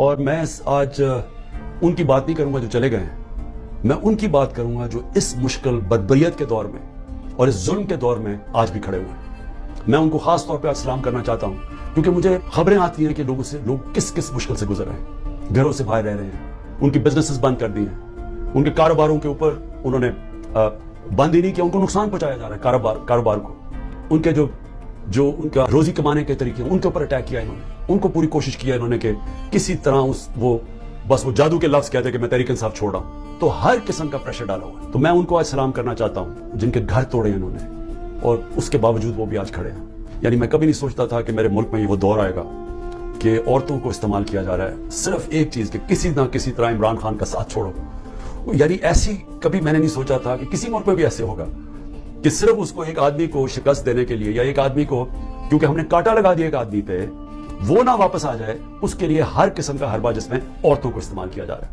اور میں آج ان کی بات نہیں کروں گا جو چلے گئے ہیں، میں ان کی بات کروں گا جو اس مشکل بدبریت کے دور میں اور اس ظلم کے دور میں آج بھی کھڑے ہوئے ہیں۔ میں ان کو خاص طور پہ آج سلام کرنا چاہتا ہوں، کیونکہ مجھے خبریں آتی ہیں کہ لوگ کس مشکل سے گزر رہے ہیں، گھروں سے باہر رہ رہے ہیں، ان کی بزنسز بند کر دی ہیں، ان کے کاروباروں کے اوپر انہوں نے بند ہی نہیں کیا، ان کو نقصان پہنچایا جا رہا ہے کاروبار کو، ان کے جو ان کا روزی کمانے کے طریقے ان کے اوپر اٹیک کیا انہوں نے، ان کو پوری کوشش کیا انہوں نے کہ کسی طرح وہ جادو کے لفظ کہتے کہ میں تحریک انصاف چھوڑ رہا ہوں، تو ہر قسم کا پریشر ڈالا ہوا ہے۔ تو میں ان کو آج سلام کرنا چاہتا ہوں جن کے گھر توڑے انہوں نے، اور اس کے باوجود وہ بھی آج کھڑے ہیں۔ یعنی میں کبھی نہیں سوچتا تھا کہ میرے ملک میں یہ وہ دور آئے گا کہ عورتوں کو استعمال کیا جا رہا ہے صرف ایک چیز کہ کسی نہ کسی طرح عمران خان کا ساتھ چھوڑو۔ یعنی ایسی کبھی میں نے نہیں سوچا تھا کہ کسی ملک میں بھی ایسے ہوگا کہ صرف اس کو ایک آدمی کو شکست دینے کے لیے، یا ایک آدمی کو کیونکہ ہم نے کانٹا لگا دیا ایک آدمی پہ، وہ نہ واپس آ جائے، اس کے لیے ہر قسم کا حربہ جس میں عورتوں کو استعمال کیا جا رہا ہے۔